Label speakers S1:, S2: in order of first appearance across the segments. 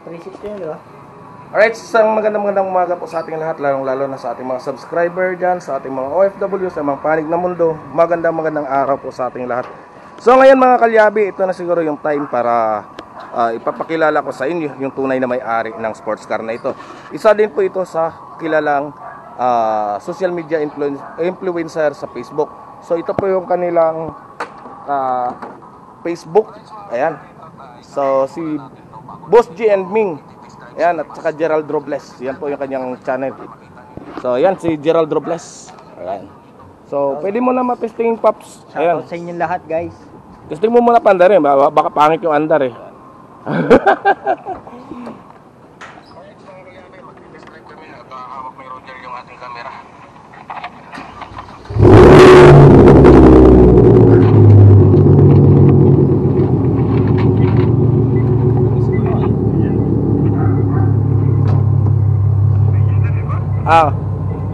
S1: 360 yun, di ba?
S2: Alright, isang magandang umaga po sa ating lahat, lalong-lalo na sa ating mga subscriber dyan, sa ating mga OFW, sa mga panig na mundo. Magandang araw po sa ating lahat. So ngayon mga kalyabi, ito na siguro yung time para ipapakilala ko sa inyo yung tunay na may-ari ng sports car na ito. Isa din po ito sa kilalang social media influencer sa Facebook. So ito po yung kanilang Facebook. Ayan. So si Boss G and Ming, ayan, at saka Gerald Robles. Yan po yung kanyang channel. So ayan, si Gerald Robles. Ayan. So pwede mo na matesting, Pops. Ayan.
S1: Shoutout sa inyo lahat, guys.
S2: Testing mo muna pa andar eh. Baka pangit yung andar eh.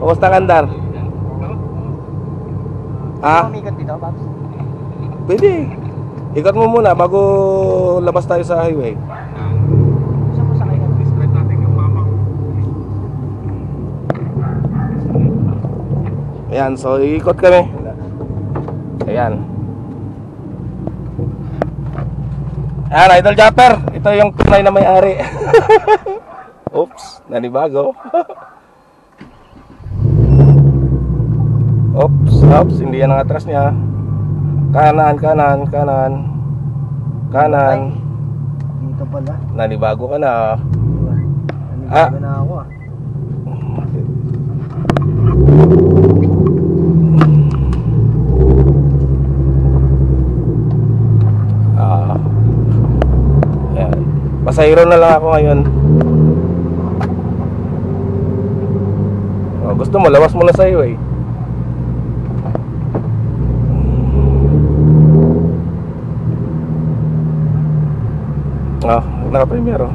S2: Kumusta ang andar?
S1: Umikot dito, Pops?
S2: Pwede. Ikot mo muna bago labas tayo sa highway.
S1: Saan mo sakay ka?
S3: Discret natin yung mama.
S2: Ayan, so iikot kami. Ayan. Ayan, Idol Japper. Ito yung tunay na may-ari. Oops, nanibago. Oops, hindi yan ang atras niya. Kanan.
S1: Dito pala.
S2: Nanibago ka na.
S1: Nanibago na ako
S2: Ayan. Pasahero na lang ako ngayon. Gusto mo, lawas mo na sa highway. Naka-premiere.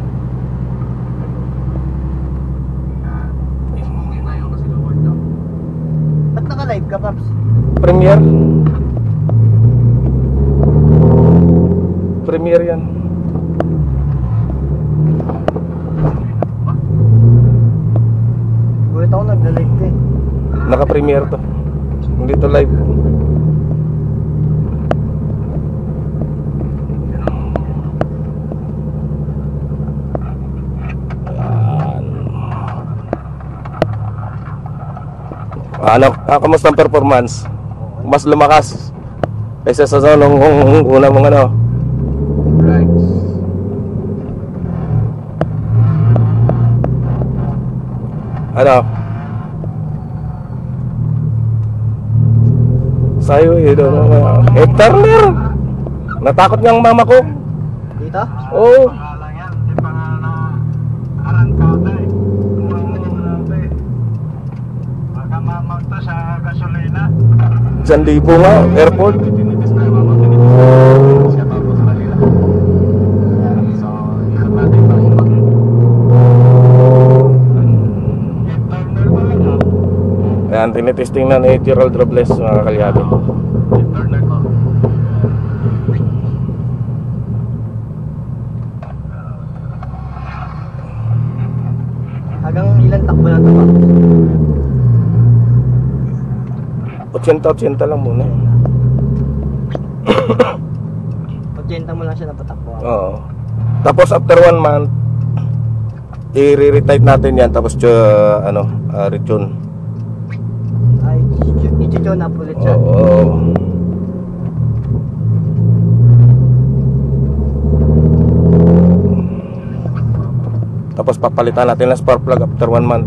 S1: Ba't naka-live ka, Pops?
S2: Premiere yan.
S1: Gulit ako nag-live ka eh.
S2: Naka-premiere to. Hindi to live. Kamusta ang performance? Mas lumakas kaysa sa nung una mong ano?
S3: Right.
S2: Ano? Sayo Turner! Natakot niya ang mama ko.
S1: Dito?
S2: Oo.
S3: Pangalan yan. Di pa nga na arangkada eh. Baka mamang to sa gasolina.
S2: 1,000 nga, airport.
S3: Tinitis na yung mama. Siya tapos sa kanila. So, ikot natin pa. Turner ba lang?
S2: Ayan, tinitesting na ni Gerald Robles, mga kalyado.
S3: Turner ko.
S1: Hanggang ilang takbo na ito, Pops?
S2: 80 lang muna.
S1: 80 mo lang siya napatakbo.
S2: Oo. Tapos after 1 month, i-re-retype natin yan. Tapos retune.
S1: Ay, i-tune up ulit siya.
S2: Oo. Tapos papalitan natin ng spark plug after 1 month.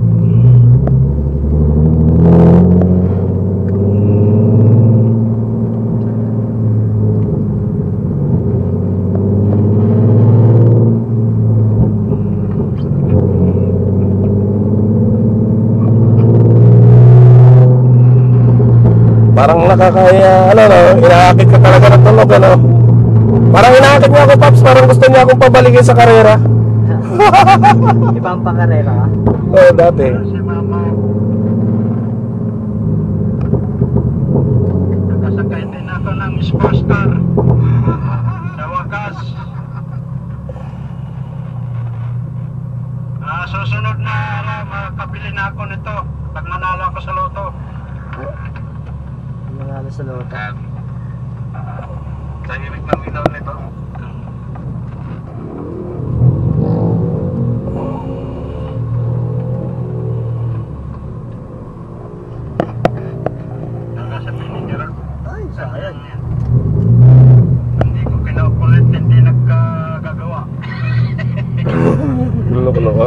S2: Parang nakakaya, inaakit ka talaga ng tunog, Parang inaakit niya ako, Pops, parang gusto niya akong pabalikin sa karera.
S1: Ibang pakarera ka?
S2: Oo, dati.
S3: Si mama. Nakasakay din ako ng sports car. Sa wakas.
S4: susunod na makabili na ako nito pag manalo ako sa loto.
S1: Manalo sa loto.
S4: Tahimik ng ilaw nito. Nakasabihin niyo rin.
S1: Ay, sayang.
S4: Hindi ko kinukulit, hindi nagkagagawa.
S2: Loko-loko.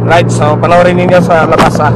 S2: Right, so panoorin ninyo sa labas ah.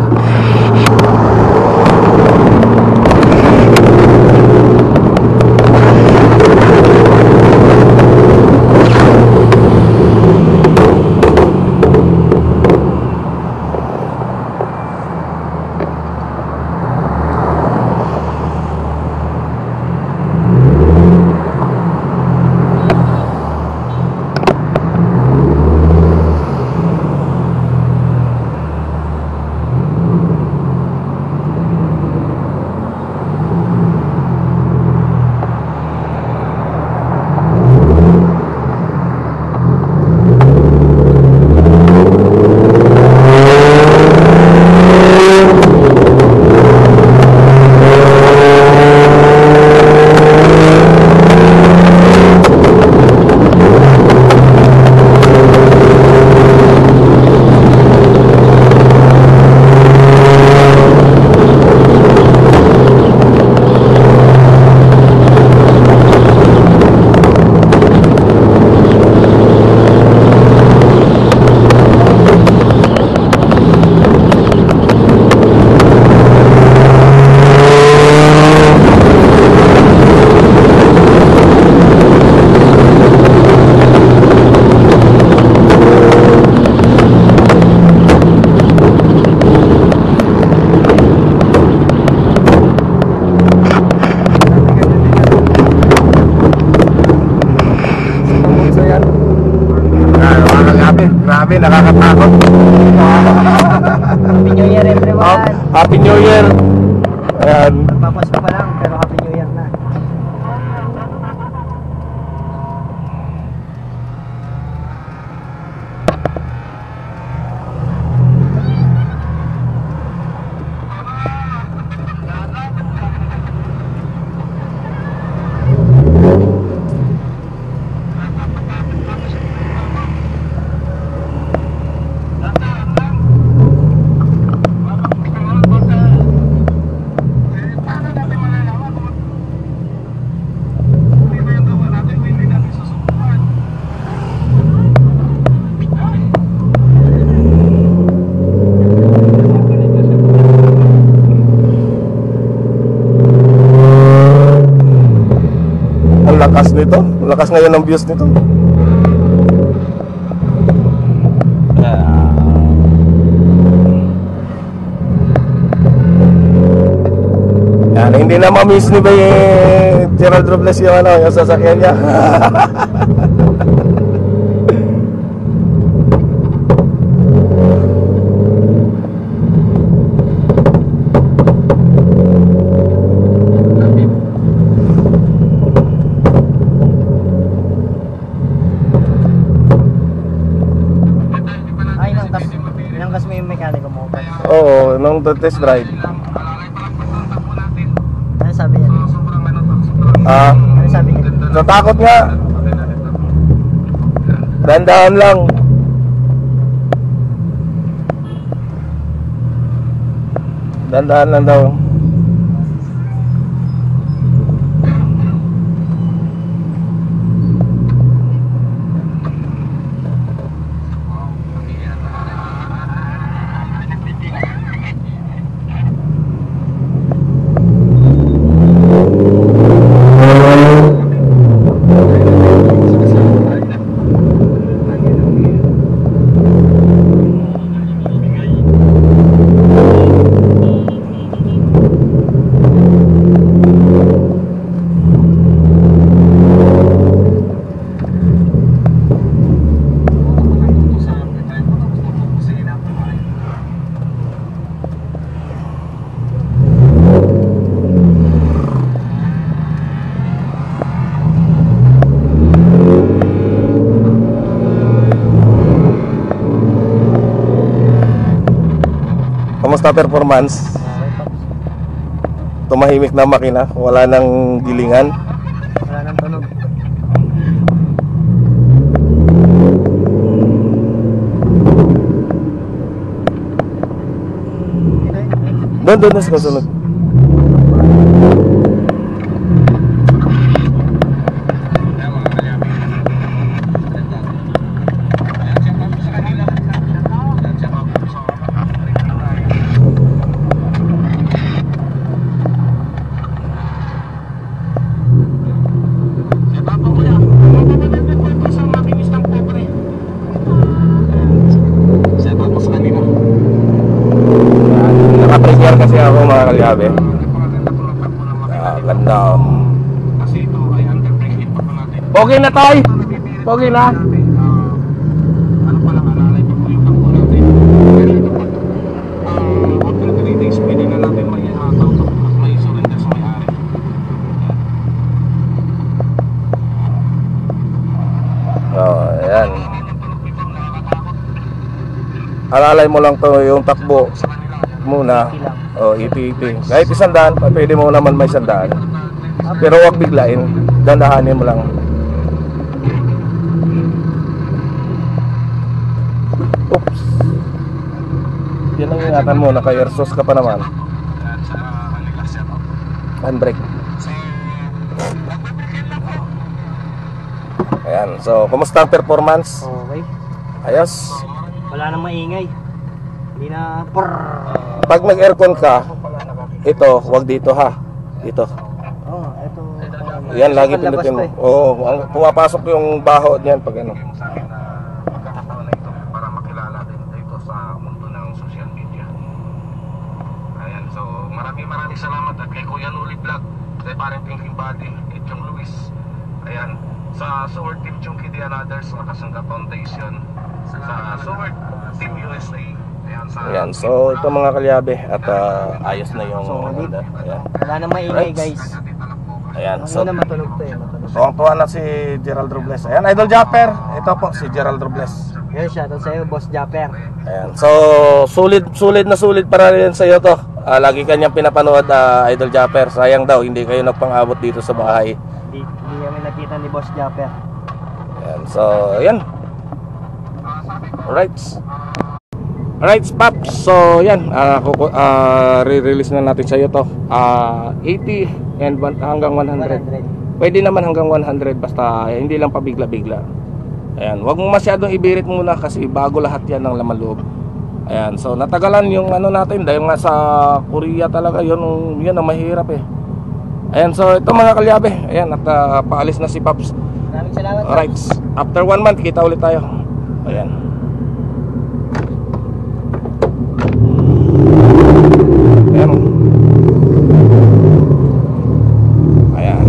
S2: Grabe, nakakatakot.
S1: Happy New Year everyone.
S2: Happy New Year. Ayan.
S1: Magpapasko pa lang pero Happy New Year na.
S2: Lakas nito, lakas ngayon ng views nito. Yan, hindi na ma-miss ni ba Gerald Robles yung ano, yung sasakyan niya.
S1: Inangkas mo yung mekaniko mo.
S2: Oo, nung test drive.
S1: Ano sabi niya?
S2: Ah,
S1: Ano sabi niya?
S2: natakot nga. Dandahan lang. Dandahan lang daw. Kamusta performance? Tumahimik na makina, wala nang gilingan.
S1: Wala nang tunog.
S2: Doon na sa kasunod. Naka-prepare kasi ako mga kalyabe. Ganda oh. Pogi na tayo. Pogi na.
S3: Ano pa lang alalay pa po yung takbo natin. Pero ito po, after 3 days, pwede na natin may ihataw at may surrender sa may-ari.
S2: Oh, ayan. Alalay mo lang to yung takbo muna. Oh, iti-iti. Kahit 100, pwede mo naman may 100. Pero wag biglain. Dandahanin mo lang. Oops. Yan ang ingatan mo, naka-airsos ka pa naman.
S3: At sa kanila setup.
S2: Handbrake. Ayan, so kumusta ang performance?
S1: Okay.
S2: Ayos.
S1: Wala nang maingay. Hindi na
S2: Pag nag-aircon ka, ito, wag dito ha. Dito.
S1: Oh, ito.
S2: Yan, lagi pindutin mo. Oo, pumapasok yung baho niyan pag ano.
S3: Sa akin na pagkakataon na ito para makilala din dito sa mundo ng social media. Ayan, so maraming salamat at kay Kuya Nuli Vlog, kay Parang Thinking Body, kay Chong Luis. Ayan, sa Sword Team Chunky The Anothers, Makasangka Foundation, sa Sword Team USA.
S2: Ayan, so ito mga kalyabe at ayos na yung
S1: Solid.
S2: ayan.
S1: Wala nang maingay,
S2: Right.
S1: guys.
S2: Ayan,
S1: So,
S2: so
S1: na matulog to eh. Matulog.
S2: tuwang-tuwa na si Gerald Robles. Ayan, Idol Japper. Ito po si Gerald Robles.
S1: Yan, shoutout sa'yo, Boss Japper.
S2: Ayan, so sulit para rin sa iyo to. Lagi kanyang pinapanood, Idol Japper. Sayang daw hindi kayo nagpang-abot dito sa bahay.
S1: Hindi kami nakita ni Boss Japper.
S2: Ayan, so ayan. Alright, Paps. So yan, re-release na natin sa iyo to. 80 and hanggang 100.
S1: 100.
S2: Pwede naman hanggang 100 basta hindi lang pabigla-bigla. Ayan, wag mo masyadong ibirit muna kasi bago lahat yan ng laman loob. Ayan, so natagalan yung ano natin dahil nga sa Korea talaga yun ang mahirap eh. Ayan, so ito mga kalyabe. Ayan, at paalis na si Paps.
S1: Maraming salamat.
S2: Alright, after 1 month kita ulit tayo. Ayan. Ayan. Ayan.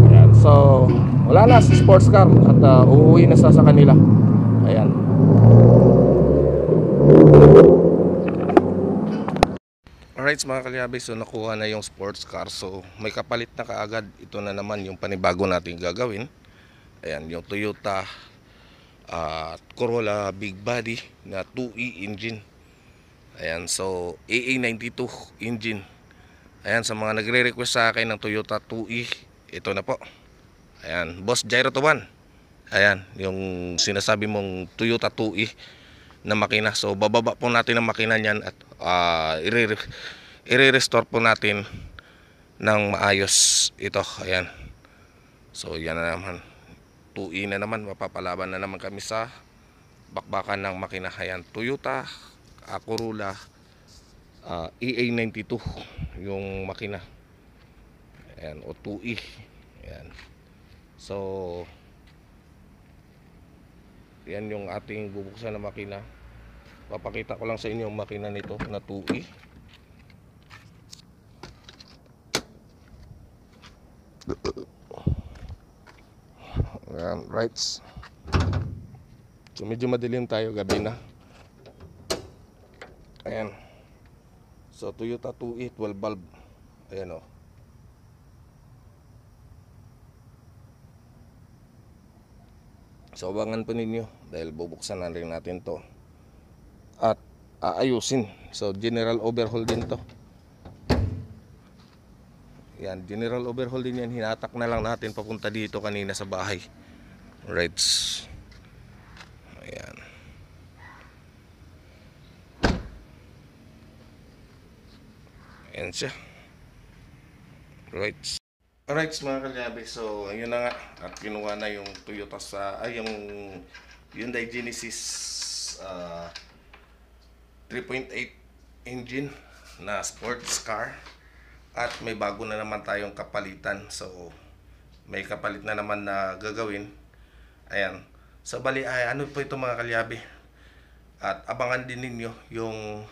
S2: Ayan, so wala na si sports car at uuwi na sa kanila. Ayan. Alright mga kalyabe, so nakuha na yung sports car. So may kapalit na kaagad. Ito na naman yung panibago natin gagawin. Ayan, yung Toyota Corolla Big Body na 2E engine. Ayan, so AA92 engine. Ayan, sa mga nagre-request sa akin ng Toyota 2E, ito na po. Ayan, Boss Gyro to 1. Ayan, yung sinasabi mong Toyota 2E na makina. So bababa po natin ang makina niyan at i-restore po natin ng maayos ito. Ayan. So yan na naman. 2E na naman, mapapalaban na naman kami sa bakbakan ng makina. Ayan, Toyota Corolla EA92 yung makina. Ayan, o 2E. Ayan. So yan yung ating bubuksan na makina. Papakita ko lang sa inyo yung makina nito na 2E. Ayan, rights. So medyo madilim tayo, gabi na. Ayan. So Toyota 2E 12 valve. Ayan o. So abangan po ninyo dahil bubuksan na rin natin to at aayusin. So general overhaul din to. Yan, general overhaul din yan. Hinatak na lang natin papunta dito kanina sa bahay. Rights. Ayan. Ayan siya. Rights. Alright mga kalyabe, so ayun na nga at kinuha na yung Toyota yung Hyundai Genesis 3.8 engine na sports car at may bago na naman tayong kapalitan. So may kapalit na naman na gagawin. Ayan. So bali ano po ito mga kalyabe, at abangan din ninyo yung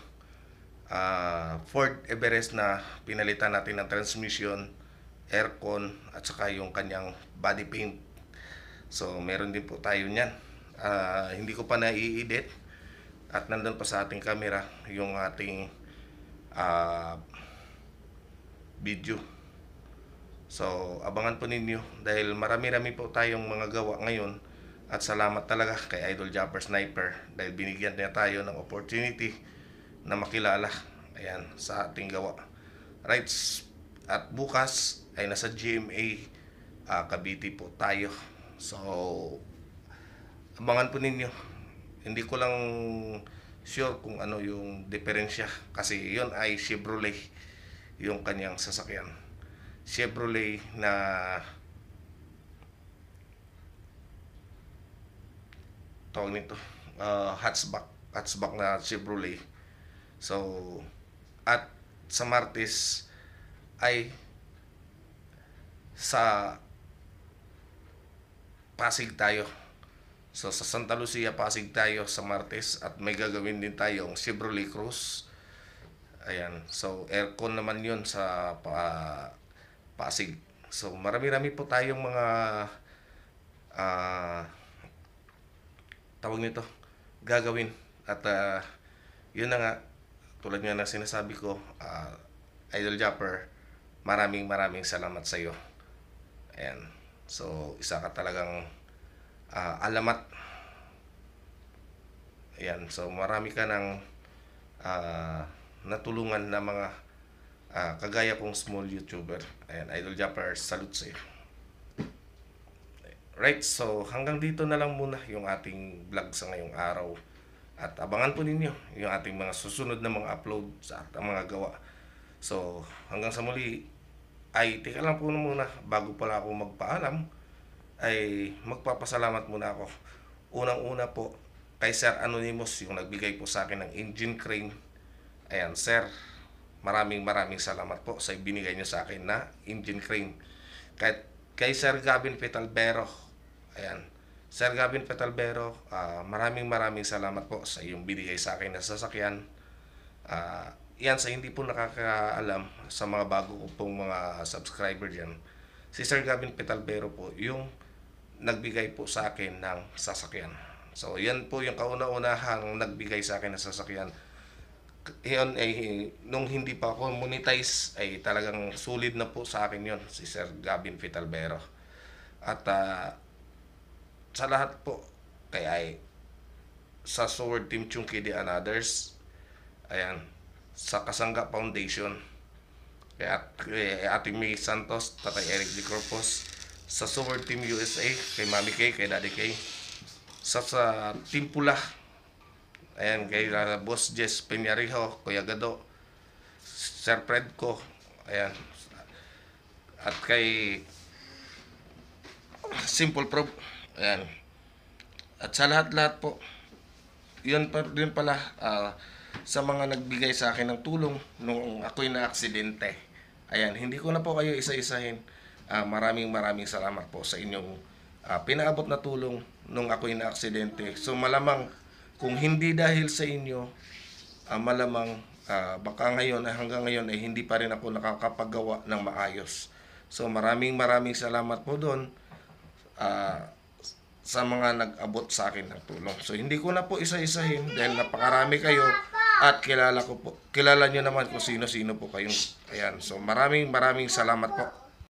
S2: Ford Everest na pinalitan natin ng transmission, aircon at saka yung kanyang body paint. So meron din po tayo niyan. Hindi ko pa na-i-edit at nandun pa sa ating camera yung ating video. So abangan po ninyo dahil marami-rami po tayong mga gawa ngayon at salamat talaga kay Idol Japper Sniper dahil binigyan niya tayo ng opportunity na makilala ayan sa ating gawa. Right, at bukas ay nasa GMA Cavite po tayo. So abangan po ninyo. Hindi ko lang sure kung ano yung diferensya kasi yon ay Chevrolet yung kanyang sasakyan. Chevrolet na tawag nito hatchback na Chevrolet. So at sa Martes ay sa Pasig tayo. So sa Santa Lucia, Pasig tayo sa Martes at may gagawin din tayong Chevrolet Cruze. Ayan. So aircon naman yun sa Pasig. So marami-rami po tayong mga tawag nito gagawin at yun na nga tulad nga na sinasabi ko, Idol Japper, maraming salamat sa iyo. Ayan. So isa ka talagang alamat. Ayan. So marami ka ng natulungan na mga kagaya kong small YouTuber. Ayan, Idol Japper, salute sa iyo. Right, so hanggang dito na lang muna yung ating vlog sa ngayong araw. At abangan po ninyo yung ating mga susunod na mga upload sa mga gawa. So hanggang sa muli, ay teka lang po muna bago pala ako magpaalam, ay magpapasalamat muna ako. Unang-una po kay Sir Anonymous yung nagbigay po sa akin ng engine crane. Ayan, Sir, maraming salamat po sa ibinigay niyo sa akin na engine crane. Kay Sir Gavin Petalbero, ayan, Sir Gavin Petalbero, maraming salamat po sa iyong binigay sa akin na sasakyan. Yan, sa hindi po nakakaalam, sa mga bago ko pong mga subscriber dyan, si Sir Gavin Petalbero po yung nagbigay po sa akin ng sasakyan. So yan po yung kauna-unahang nagbigay sa akin ng sasakyan. Yun ay nung hindi pa ako monetize ay talagang sulit na po sa akin yon, si Sir Gavin Petalbero. At sa lahat po kaya sa Sword Team Chungkidi and others, ayan, sa Kasangga Foundation, kaya Ating May Santos, Tatay Eric De Corpus, sa Sword Team USA, kay Mami Kay, kay Daddy Kay. Sa Team Pula, ayan, kay Boss Jess Peñarijo, Kuya Gado, Sir Fredco, ayan. At kay Simple Prob, ayan. At sa lahat-lahat po, yun pa din pala, sa mga nagbigay sa akin ng tulong nung ako'y na-aksidente. Ayan, hindi ko na po kayo isa-isahin. Maraming salamat po sa inyong pinaabot na tulong nung ako'y na-aksidente. So malamang kung hindi dahil sa inyo, malamang baka ngayon, hanggang ngayon ay hindi pa rin ako nakakapagawa ng maayos. So maraming salamat po doon sa mga nag-abot sa akin ng tulong. So hindi ko na po isa-isahin dahil napakarami kayo at kilala nyo naman kung sino-sino po kayong. Ayan, so maraming salamat po.